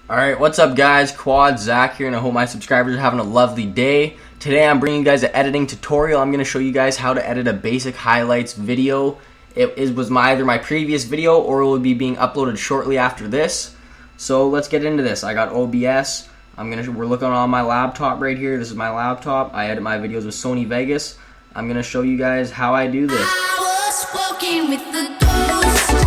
Alright, what's up guys? Quad Zach here, and I hope my subscribers are having a lovely day. Today I'm bringing you guys an editing tutorial. I'm going to show you guys how to edit a basic highlights video. It was either my previous video or it will be being uploaded shortly after this. So let's get into this. I got OBS. We're looking on my laptop right here. This is my laptop. I edit my videos with Sony Vegas. I'm going to show you guys how I do this. I was walking with the ghost.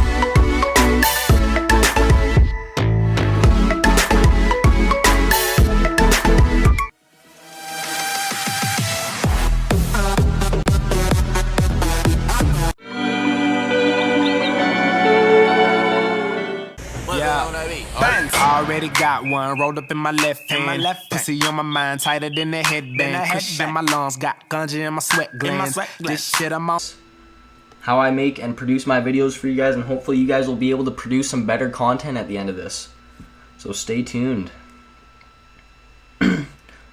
Already got one rolled up in my left hand. Pussy on my mind, tighter than the headband. Cushion in my lungs, got ganja in my sweat glands. This shit I'm on. How I make and produce my videos for you guys, and hopefully you guys will be able to produce some better content at the end of this. So stay tuned.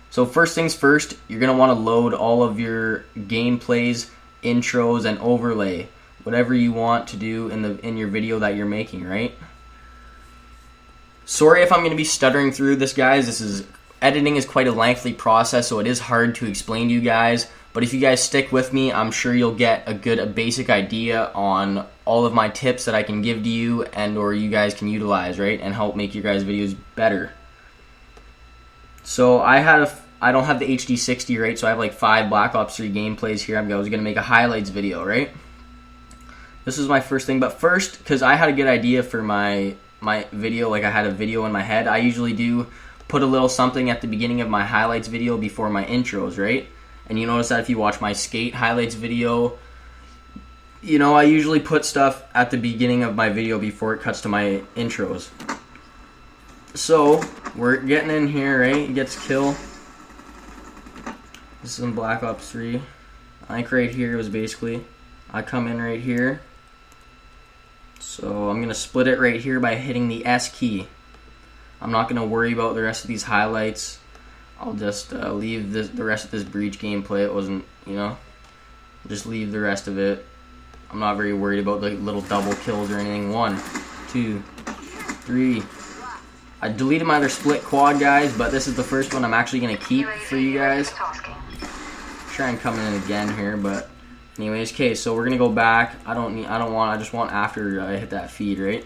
So first things first, you're gonna want to load all of your gameplays, intros, and overlay, whatever you want to do in your video that you're making, right? Sorry if I'm going to be stuttering through this, guys. Editing is quite a lengthy process, so it is hard to explain to you guys. But if you guys stick with me, I'm sure you'll get a basic idea on all of my tips that I can give to you or you guys can utilize, right? And help make your guys' videos better. So I don't have the HD 60, right? So I have like 5 Black Ops 3 gameplays here. I was going to make a highlights video, right? This was my first thing. But first, because I had a good idea for my video, like I had a video in my head, I usually do put a little something at the beginning of my highlights video before my intros, right? And you notice that if you watch my skate highlights video, you know, I usually put stuff at the beginning of my video before it cuts to my intros. So we're getting in here, right? He gets kill. This is in Black Ops 3. I think right here was basically, I come in right here. So I'm going to split it right here by hitting the S key. I'm not going to worry about the rest of these highlights. I'll just leave the rest of this breach gameplay. It wasn't, you know, just leave the rest of it. I'm not very worried about the little double kills or anything. 1, 2, 3. I deleted my other split quad, guys, but this is the first one I'm actually going to keep for you guys. Try and come in again here, but anyways, okay, so we're gonna go back. I just want after I hit that feed, right?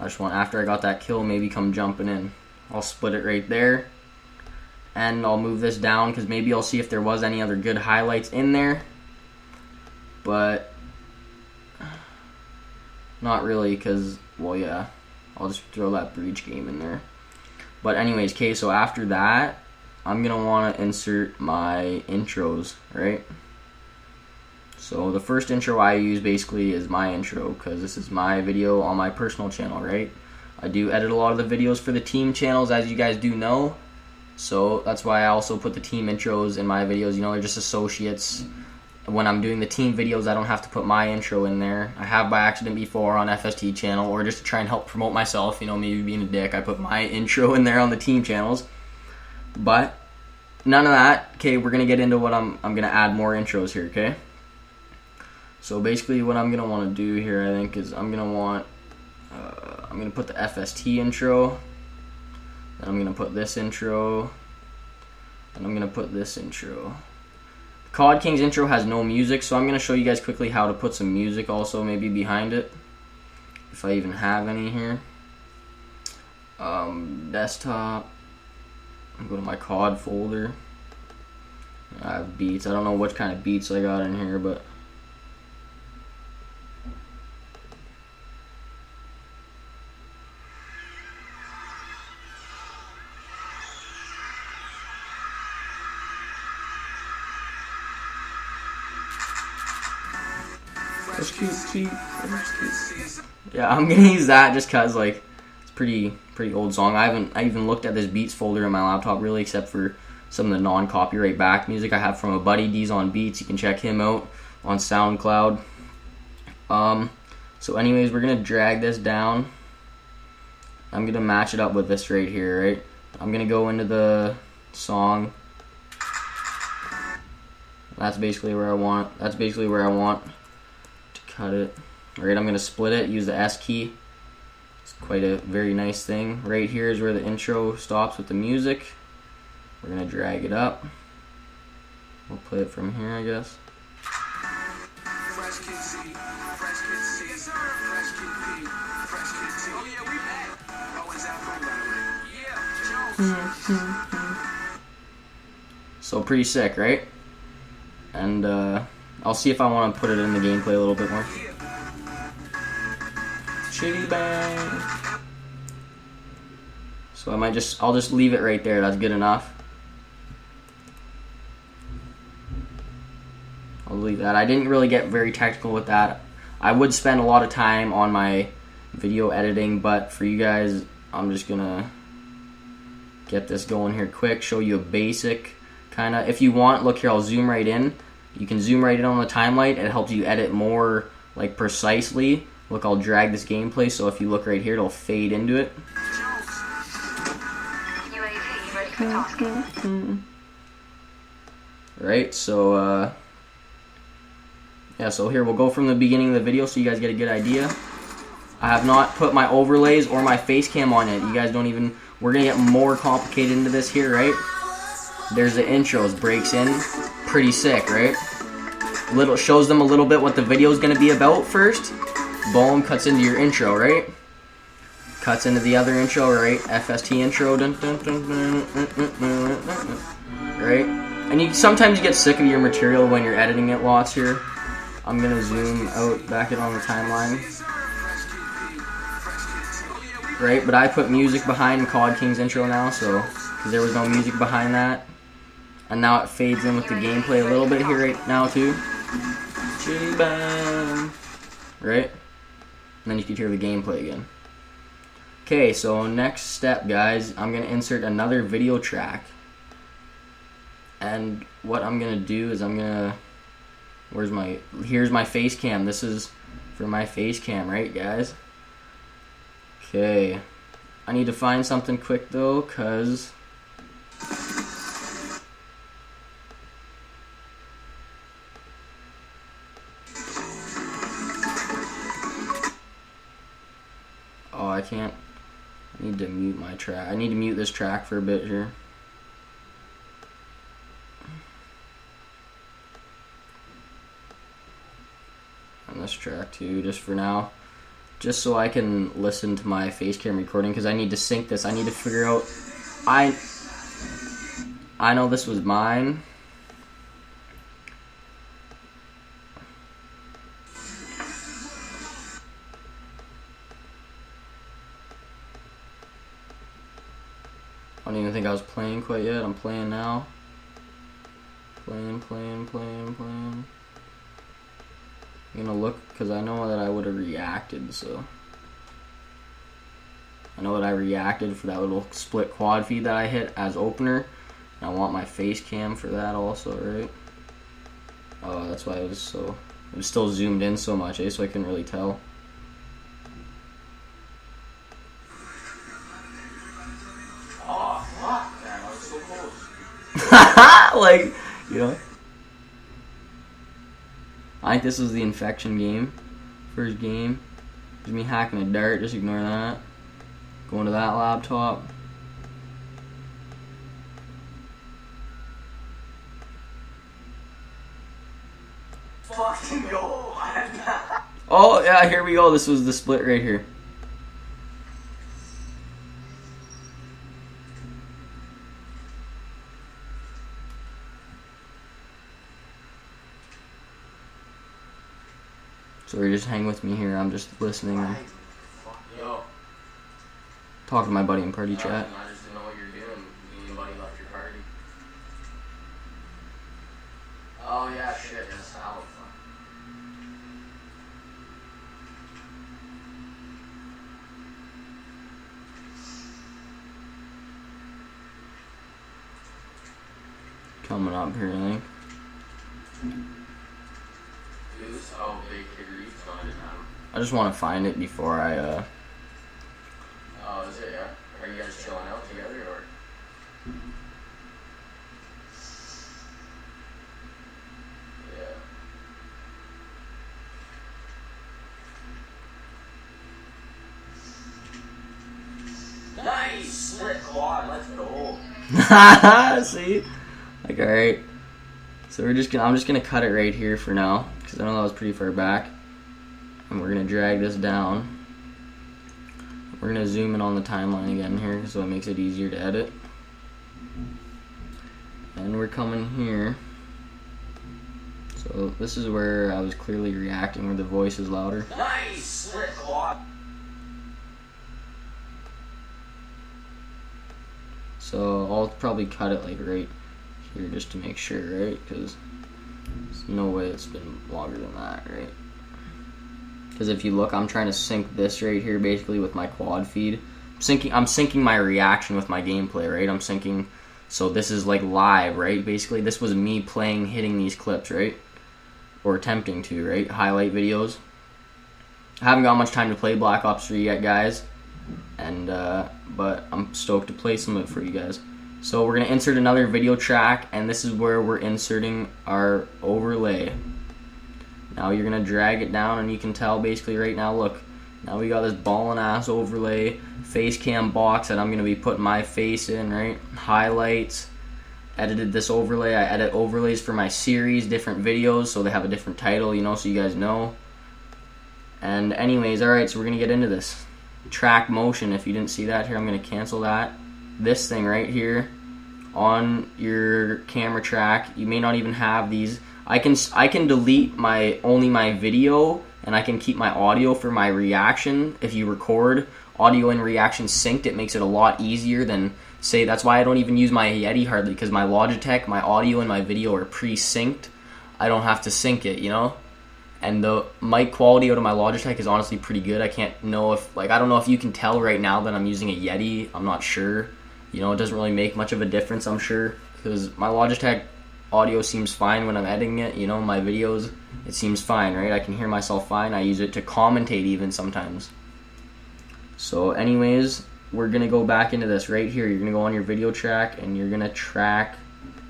I just want after I got that kill, maybe come jumping in. I'll split it right there. And I'll move this down because maybe I'll see if there was any other good highlights in there. But not really, because, well, yeah, I'll just throw that breach game in there. But anyways, okay, so after that, I'm gonna want to insert my intros, right? So the first intro I use basically is my intro because this is my video on my personal channel, right? I do edit a lot of the videos for the team channels, as you guys do know. So that's why I also put the team intros in my videos. You know, they're just associates. When I'm doing the team videos, I don't have to put my intro in there. I have by accident before on FST channel, or just to try and help promote myself, you know, maybe being a dick, I put my intro in there on the team channels. But none of that. Okay, we're going to get into what I'm going to add more intros here, okay? So basically what I'm going to want to do here, I think, is I'm going to put the FST intro, then I'm going to put this intro, and I'm going to put this intro. COD King's intro has no music, so I'm going to show you guys quickly how to put some music also maybe behind it, if I even have any here. Desktop, I'm going to my COD folder. I have beats. I don't know what kind of beats I got in here, but that's cute. Yeah, I'm gonna use that just cause like it's pretty old song. I even looked at this beats folder in my laptop really, except for some of the non-copyright back music I have from a buddy, D's on Beats. You can check him out on SoundCloud. So anyways, we're gonna drag this down. I'm gonna match it up with this right here, right? I'm gonna go into the song. That's basically where I want to cut it. Alright, I'm going to split it, use the S key. Let's quite a very nice thing. Right here is where the intro stops with the music. We're gonna drag it up. We'll play it from here, I guess. So pretty sick, right? And I'll see if I want to put it in the gameplay a little bit more. Chitty bang. So I'll just leave it right there. That's good enough. I'll leave that. I didn't really get very technical with that. I would spend a lot of time on my video editing, but for you guys, I'm just gonna get this going here quick, show you a basic kind of. If you want, look here, I'll zoom right in. You can zoom right in on the timeline. It helps you edit more like precisely. Look, I'll drag this gameplay, so if you look right here, it'll fade into it. Right, so yeah, so here we'll go from the beginning of the video so you guys get a good idea. I have not put my overlays or my face cam on it. You guys don't even, we're gonna get more complicated into this here, right? There's the intros, breaks in, pretty sick, right? Little shows them a little bit what the video is gonna be about first. Boom, cuts into your intro, right? Cuts into the other intro, right? FST intro, dun, dun, dun, dun, dun, dun, dun, dun, right? And sometimes you get sick of your material when you're editing it lots here. I'm gonna zoom out, back it on the timeline. Right, but I put music behind COD King's intro now, so, because there was no music behind that. And now it fades in with the gameplay a little bit here right now too. Right? And then you can hear the gameplay again. Okay, so next step, guys, I'm gonna insert another video track. And what I'm gonna do is here's my face cam. This is for my face cam, right, guys? Okay. I need to find something quick though, cause I can't. I need to mute my track. I need to mute this track for a bit here. And this track too, just for now. Just so I can listen to my face cam recording, because I need to sync this. I need to figure out. I know this was mine. I don't even think I was playing quite yet. I'm playing now. Playing. I'm gonna look, because I know that I would have reacted, so. I know that I reacted for that little split quad feed that I hit as opener. And I want my face cam for that also, right? Oh, that's why it was still zoomed in so much, so I couldn't really tell. Oh, fuck, man, I was so close. Like, you know. I think this was the infection game. First game. Just me hacking a dart, just ignore that. Going to that laptop. Fucking go! Oh yeah, here we go. This was the split right here. Sorry, just hang with me here. I'm just listening and talking to my buddy in party chat. I just didn't know what you're doing. You buddy left your party. Oh yeah, shit. Yes, how? Coming up here, I think. Oh, big Hickory. So I didn't have. I just want to find it before I Oh, is it? Yeah. Are you guys chilling out together or? Yeah. Nice. Split quad. Let's go. See? Like, alright. So I'm just gonna cut it right here for now, because I know that was pretty far back. And we're gonna drag this down. We're gonna zoom in on the timeline again here, so it makes it easier to edit. And we're coming here. So this is where I was clearly reacting, where the voice is louder. Nice. Split quad. So I'll probably cut it like right here just to make sure, right? Because there's no way it's been longer than that, right? Because if you look, I'm trying to sync this right here basically with my quad feed. I'm syncing my reaction with my gameplay, right? I'm syncing, so this is like live, right? Basically, this was me hitting these clips, right? Or attempting to, right? Highlight videos. I haven't got much time to play Black Ops 3 yet, guys. And, but I'm stoked to play some of it for you guys. So we're going to insert another video track, and this is where we're inserting our overlay. Now you're going to drag it down, and you can tell basically right now, look, now we got this ballin' ass overlay, face cam box that I'm going to be putting my face in, right? Highlights, edited this overlay. I edit overlays for my series, different videos, so they have a different title, you know, so you guys know. And anyways, alright, so we're going to get into this. Track motion, if you didn't see that here, I'm going to cancel that. This thing right here on your camera track, you may not even have these. I can delete only my video, and I can keep my audio for my reaction. If you record audio and reaction synced, it makes it a lot easier than, say, that's why I don't even use my Yeti hardly, because my Logitech, my audio and my video are pre-synced. I don't have to sync it, you know? And the mic quality out of my Logitech is honestly pretty good. I don't know if you can tell right now that I'm using a Yeti. I'm not sure. You know, it doesn't really make much of a difference, I'm sure, because my Logitech audio seems fine when I'm editing it. You know, my videos, it seems fine, right? I can hear myself fine. I use it to commentate even sometimes. So anyways, we're going to go back into this right here. You're going to go on your video track, and you're going to track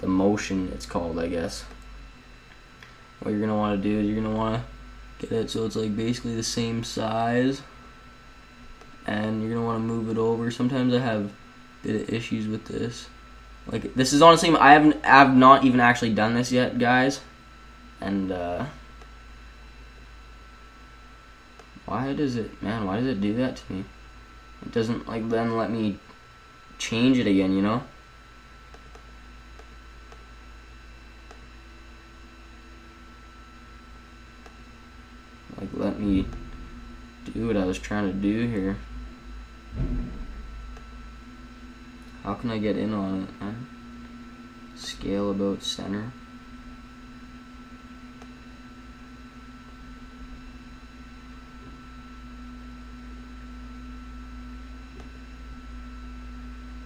the motion, it's called, I guess. What you're going to want to do is you're going to want to get it so it's like basically the same size, and you're going to want to move it over. Sometimes I have a bit of issues with this. Like, this is honestly, I have not even actually done this yet, guys. And why does it do that to me? It doesn't like then let me change it again, you know? Like, let me do what I was trying to do here. How can I get in on it, man? Scale about center.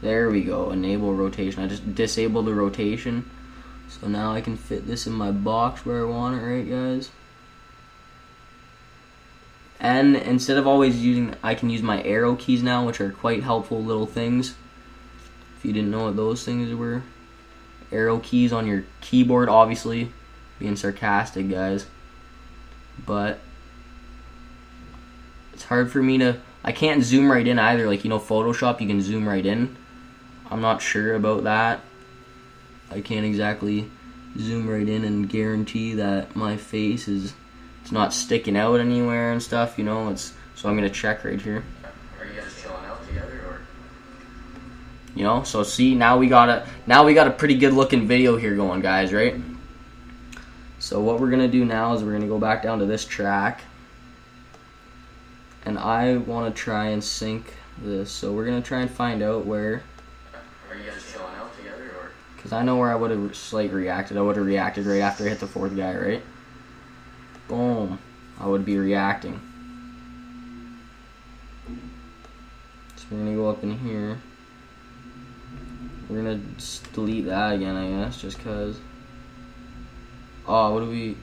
There we go, enable rotation. I just disabled the rotation. So now I can fit this in my box where I want it, right, guys? And instead of always I can use my arrow keys now, which are quite helpful little things. If you didn't know what those things were. Arrow keys on your keyboard, obviously. Being sarcastic, guys. But it's hard for me to... I can't zoom right in either. Like, you know, Photoshop, you can zoom right in. I'm not sure about that. I can't exactly zoom right in and guarantee that my face is... It's not sticking out anywhere and stuff, you know. So I'm going to check right here. Are you guys chilling out together, or? You know, so see, now we got a pretty good looking video here going, guys, right? So what we're gonna do now is we're gonna go back down to this track, and I want to try and sync this. So we're gonna try and find out where. Are you guys chilling out together, or? Because I know where I would have reacted. I would have reacted right after I hit the fourth guy, right? Boom. I would be reacting. So we're gonna go up in here. We're gonna just delete that again, I guess, just cause. Oh, what do we?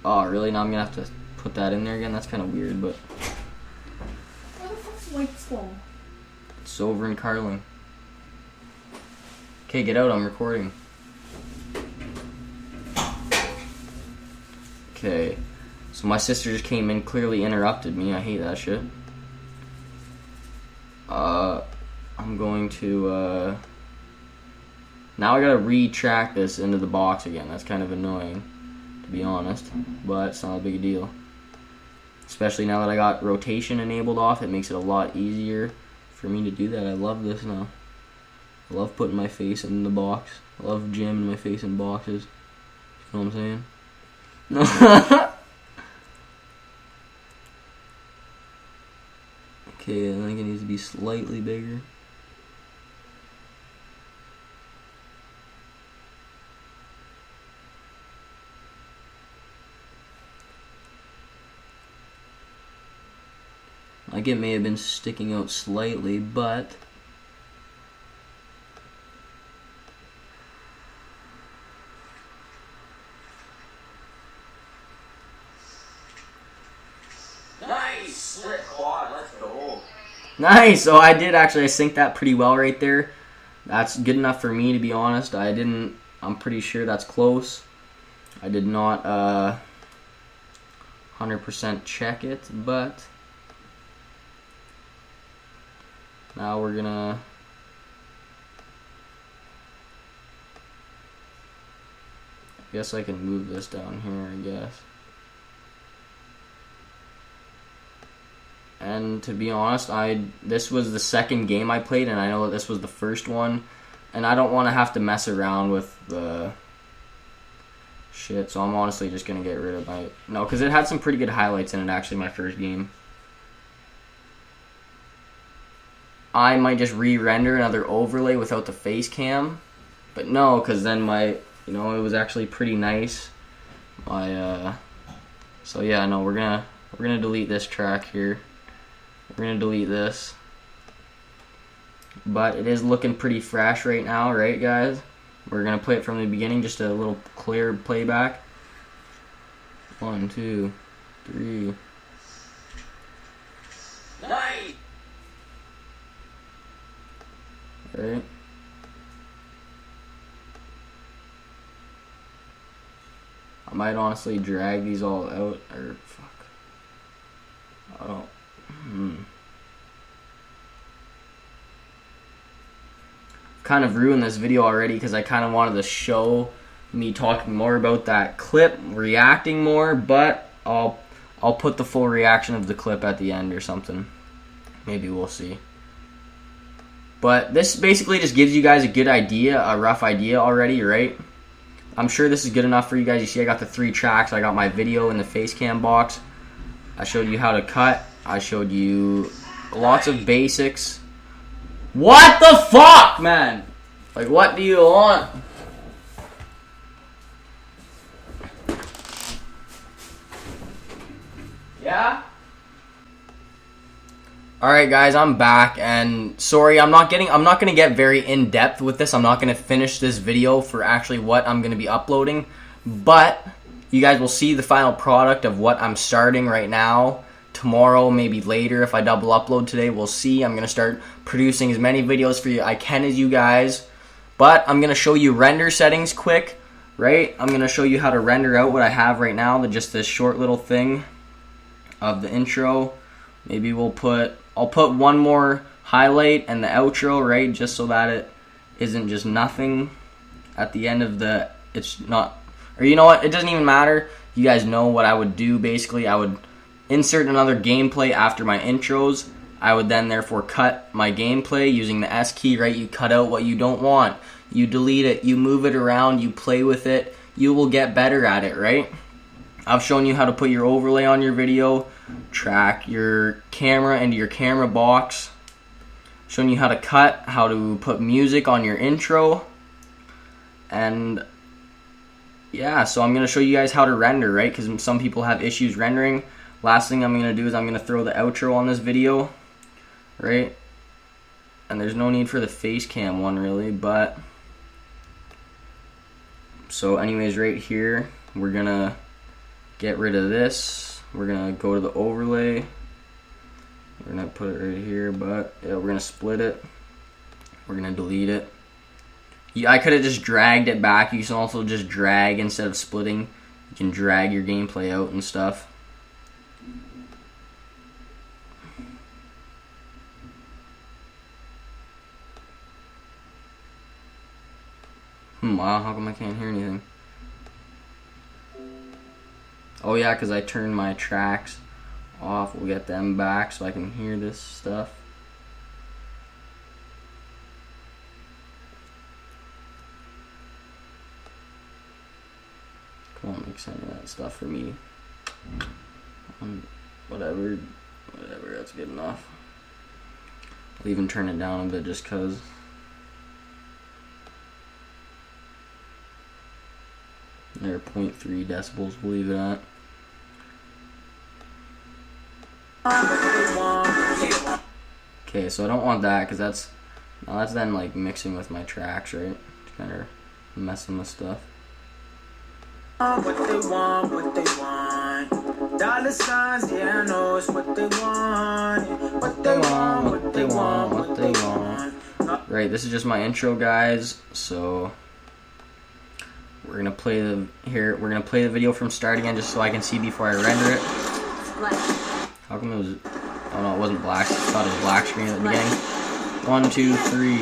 Oh, really? Now I'm gonna have to put that in there again. That's kind of weird, but. Where the fuck's lights going? It's over in Carling. Okay, get out. I'm recording. Okay, so my sister just came in, clearly interrupted me. I hate that shit. I'm going to, now I gotta retract this into the box again. That's kind of annoying, to be honest, but it's not a big deal. Especially now that I got rotation enabled off, it makes it a lot easier for me to do that. I love this now. I love putting my face in the box. I love jamming my face in boxes. You know what I'm saying? Okay, I think it needs to be slightly bigger. Like it may have been sticking out slightly, but Nice! Slit quad, let's go. nice. So I did actually synced that pretty well right there. That's good enough for me, to be honest. I'm pretty sure that's close. I did not 100% check it, but now we're gonna I guess I can move this down here, I guess. And to be honest, this was the second game I played, and I know that this was the first one, and I don't want to have to mess around with the shit, so I'm honestly just gonna get rid of no, because it had some pretty good highlights in it, actually, my first game. I might just re-render another overlay without the face cam, but no, because then it was actually pretty nice. So yeah, no, we're gonna delete this track here. We're gonna delete this, but it is looking pretty fresh right now, right, guys? We're gonna play it from the beginning, just a little clear playback. 1, 2, 3. Nice! Right. I might honestly drag these all out, or fuck. I don't. Kind of ruined this video already because I kind of wanted to show me talking more about that clip, reacting more, but I'll put the full reaction of the clip at the end or something. Maybe we'll see. But this basically just gives you guys a good idea, a rough idea already, right? I'm sure this is good enough for you guys. You see I got the 3 tracks. I got my video in the face cam box. I showed you how to cut. I showed you lots of basics. What the fuck, man? Like, what do you want? Yeah? Alright guys, I'm back, and sorry, I'm not gonna get very in-depth with this. I'm not gonna finish this video for actually what I'm gonna be uploading, but you guys will see the final product of what I'm starting right now. Tomorrow, maybe later, if I double upload today, we'll see. I'm gonna start producing as many videos for you I can as you guys, but I'm gonna show you render settings quick, right? I'm gonna show you how to render out what I have right now, just this short little thing of the intro. Maybe I'll put one more highlight and the outro, right, just so that it isn't just nothing at the end of it's not, or you know what, it doesn't even matter. You guys know what I would do. Basically, I would insert another gameplay after my intros. I would then therefore cut my gameplay using the S key, right? You cut out what you don't want, you delete it, you move it around, you play with it, you will get better at it, right? I've shown you how to put your overlay on your video, track your camera into your camera box, shown you how to cut, how to put music on your intro, and yeah, so I'm going to show you guys how to render, right, because some people have issues rendering. Last thing I'm going to do is I'm going to throw the outro on this video, right, and there's no need for the face cam one really, but so anyways, right here, we're going to get rid of this. We're gonna go to the overlay. We're gonna put it right here, but yeah, we're gonna split it. We're gonna delete it. Yeah, I could have just dragged it back. You can also just drag instead of splitting. You can drag your gameplay out and stuff. Wow, how come I can't hear anything? Oh yeah, because I turned my tracks off. We'll get them back so I can hear this stuff. Come on, make some of that stuff for me. Whatever, that's good enough. I'll even turn it down a bit just because. They're 0.3 decibels, believe it or not. Okay, so I don't want that because that's then like mixing with my tracks, right? It's kind of messing with stuff. What they want. Dollar signs, yeah, I know it's what they want. What they want. Right, this is just my intro, guys. So we're gonna play the video from start again, just so I can see before I render it. How come it was? Oh no, it wasn't black. I thought it was black screen at the beginning. 1, 2, 3,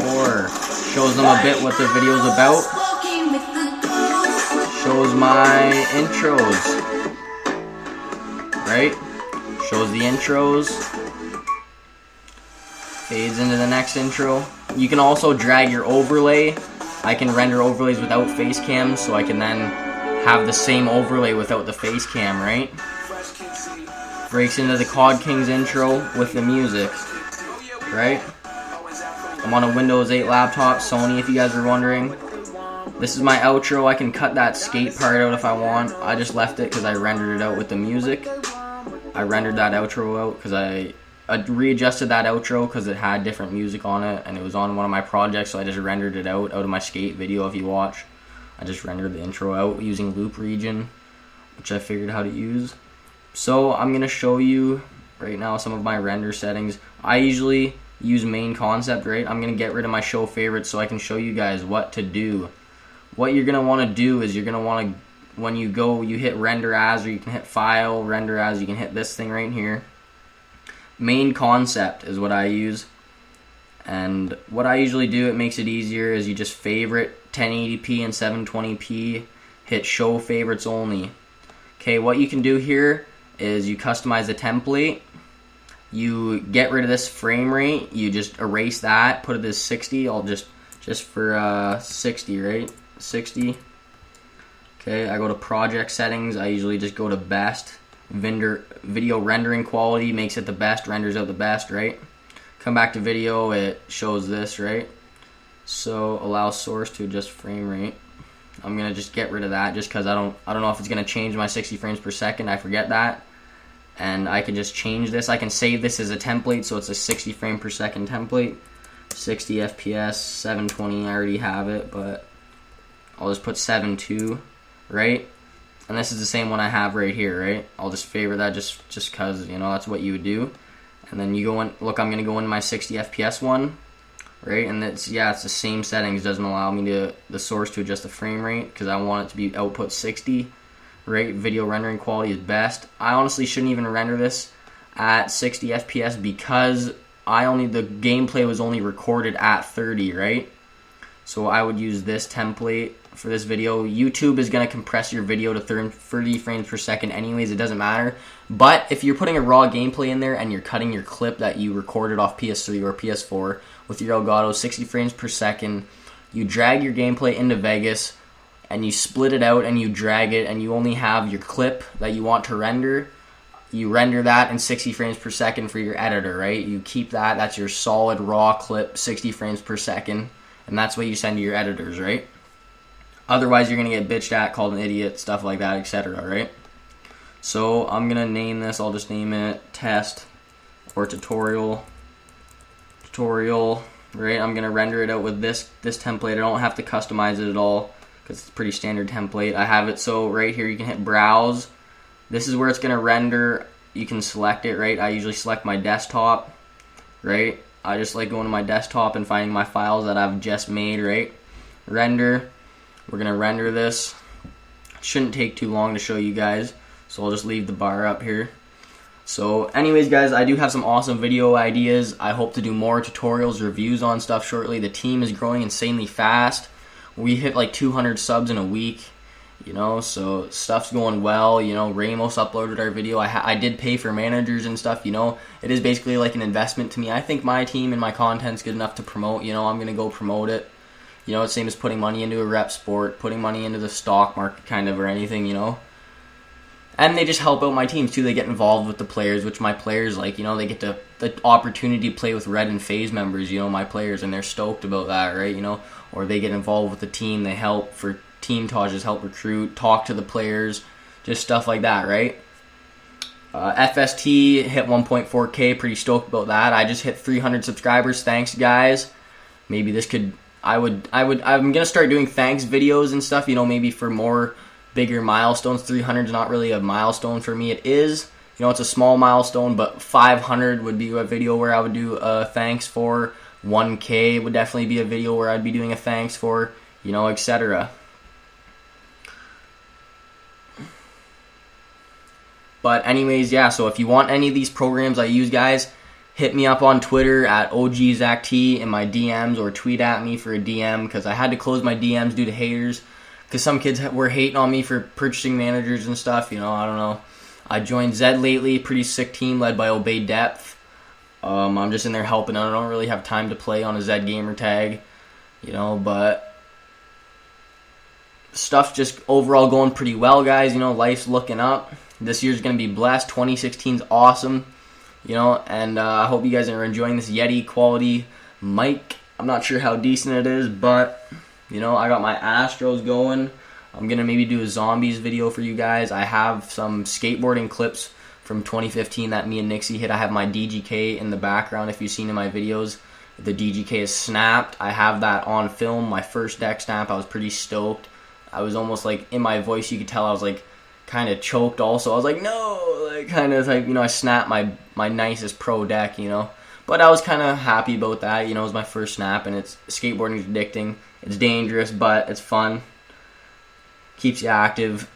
4. Shows them a bit what the video's about. Shows my intros. Right? Shows the intros. Fades into the next intro. You can also drag your overlay. I can render overlays without face cam, so I can then have the same overlay without the face cam, right? Breaks into the COD Kings intro with the music, right? I'm on a Windows 8 laptop, Sony, if you guys are wondering. This is my outro. I can cut that skate part out if I want. I just left it because I rendered it out with the music. I rendered that outro out because I readjusted that outro because it had different music on it, and it was on one of my projects, so I just rendered it out of my skate video. If you watch, I just rendered the intro out using loop region, which I figured how to use. So I'm going to show you right now some of my render settings. I usually use main concept, right? I'm going to get rid of my show favorites so I can show you guys what to do. What you're going to want to do is you're going to want to, when you hit render as, or you can hit file, render as, you can hit this thing right here. Main concept is what I use. And what I usually do, it makes it easier, is you just favorite 1080p and 720p, hit show favorites only. Okay, what you can do here is you customize the template. You get rid of this frame rate. You just erase that, put it as 60. I'll just for 60, right? 60. Okay, I go to project settings. I usually just go to best. Video rendering quality makes it the best, renders out the best, right? Come back to video, it shows this, right? So allow source to adjust frame rate. I'm gonna just get rid of that just because I don't know if it's gonna change my 60 frames per second. I forget that. And I can just change this. I can save this as a template, so it's a 60 frame per second template. 60 FPS, 720, I already have it, but I'll just put 7.2, right? And this is the same one I have right here, right? I'll just favorite that just because, you know, that's what you would do. And then you go in, look, I'm going to go into my 60 FPS one, right? And it's the same settings. It doesn't allow me the source to adjust the frame rate because I want it to be output 60, right? Video rendering quality is best. I honestly shouldn't even render this at 60 FPS because the gameplay was only recorded at 30, right? So I would use this template for this video. YouTube is going to compress your video to 30 frames per second anyways, it doesn't matter. But if you're putting a raw gameplay in there and you're cutting your clip that you recorded off PS3 or PS4 with your Elgato 60 frames per second, you drag your gameplay into Vegas and you split it out and you drag it and you only have your clip that you want to render. You render that in 60 frames per second for your editor, right? You keep that, that's your solid raw clip, 60 frames per second, and that's what you send to your editors, right? Otherwise, you're going to get bitched at, called an idiot, stuff like that, etc., right? So I'm going to name this, I'll just name it test or tutorial, right? I'm going to render it out with this template. I don't have to customize it at all because it's a pretty standard template. I have it so right here you can hit browse. This is where it's going to render. You can select it, right? I usually select my desktop, right? I just like going to my desktop and finding my files that I've just made, right? Render. We're going to render this. It shouldn't take too long to show you guys, so I'll just leave the bar up here. So anyways, guys, I do have some awesome video ideas. I hope to do more tutorials, reviews on stuff shortly. The team is growing insanely fast. We hit like 200 subs in a week, you know, so stuff's going well. You know, Ramos uploaded our video. I did pay for managers and stuff, you know. It is basically like an investment to me. I think my team and my content's good enough to promote, you know. I'm going to go promote it. You know, it's the same as putting money into a rep sport, putting money into the stock market kind of, or anything, you know. And they just help out my teams too. They get involved with the players, which my players like, you know, they get the opportunity to play with Red and FaZe members, you know, my players, and they're stoked about that, right, you know. Or they get involved with the team, they help for team Tages, help recruit, talk to the players, just stuff like that, right? FST hit 1.4K, pretty stoked about that. I just hit 300 subscribers, thanks guys. Maybe this could, I'm gonna start doing thanks videos and stuff, you know, maybe for more bigger milestones. 300 is not really a milestone for me. It is, you know, it's a small milestone, but 500 would be a video where I would do thanks for. 1K would definitely be a video where I'd be doing a thanks for, you know, etc. But anyways, yeah, so if you want any of these programs I use, guys, hit me up on Twitter at OGZachT in my DMs, or tweet at me for a DM, because I had to close my DMs due to haters, because some kids were hating on me for purchasing managers and stuff, you know, I don't know. I joined Zed lately, pretty sick team led by Obey Depth. I'm just in there helping out. I don't really have time to play on a Zed gamer tag, you know, but stuff's just overall going pretty well, guys. You know, life's looking up. This year's going to be blessed. 2016's awesome, you know, and I hope you guys are enjoying this Yeti quality mic. I'm not sure how decent it is, but, you know, I got my Astros going. I'm going to maybe do a Zombies video for you guys. I have some skateboarding clips from 2015 that me and Nixie hit. I have my DGK in the background. If you've seen in my videos, the DGK is snapped. I have that on film. My first deck snap, I was pretty stoked. I was almost like, in my voice, you could tell I was like kind of choked also. I was like, no, like kind of like, you know, I snapped my nicest pro deck, you know. But I was kind of happy about that, you know. It was my first snap, and it's skateboarding is addicting. It's dangerous, but it's fun. Keeps you active.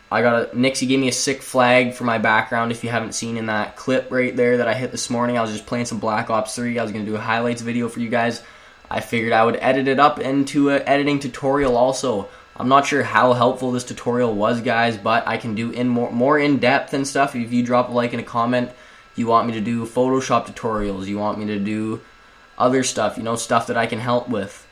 Nixie gave me a sick flag for my background. If you haven't seen in that clip right there that I hit this morning, I was just playing some Black Ops 3. I was going to do a highlights video for you guys. I figured I would edit it up into an editing tutorial also. I'm not sure how helpful this tutorial was, guys, but I can do more in-depth and stuff. If you drop a like and a comment, you want me to do Photoshop tutorials, you want me to do other stuff, you know, stuff that I can help with.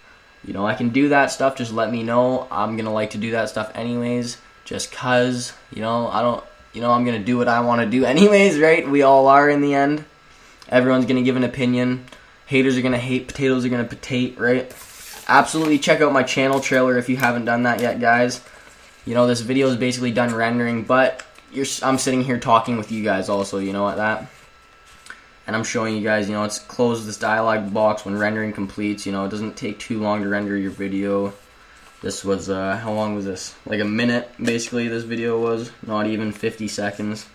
You know, I can do that stuff, just let me know. I'm going to like to do that stuff anyways, just cause, you know, I'm going to do what I want to do anyways, right? We all are in the end. Everyone's going to give an opinion. Haters are going to hate, potatoes are going to potate, right? Absolutely check out my channel trailer if you haven't done that yet, guys. You know, this video is basically done rendering, but I'm sitting here talking with you guys also, you know, at that. And I'm showing you guys, you know, it's close this dialog box when rendering completes. You know, it doesn't take too long to render your video. This was, how long was this? Like a minute, basically, this video was. Not even 50 seconds.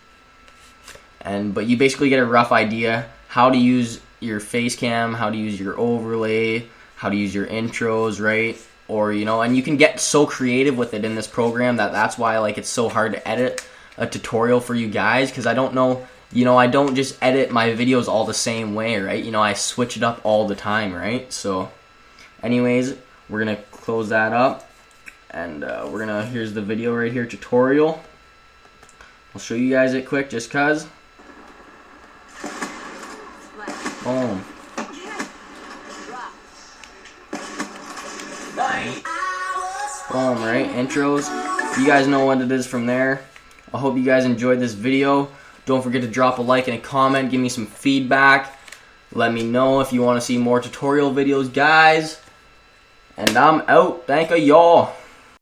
But you basically get a rough idea how to use your face cam, how to use your overlay, how to use your intros, right? Or, you know, and you can get so creative with it in this program that's why, like, it's so hard to edit a tutorial for you guys, because I don't know. You know, I don't just edit my videos all the same way, right? You know, I switch it up all the time, right? So, anyways, we're going to close that up. And here's the video right here, tutorial. I'll show you guys it quick just cuz. Boom. Boom, right? Intros. You guys know what it is from there. I hope you guys enjoyed this video. Don't forget to drop a like and a comment. Give me some feedback. Let me know if you want to see more tutorial videos, guys. And I'm out. Thank y'all.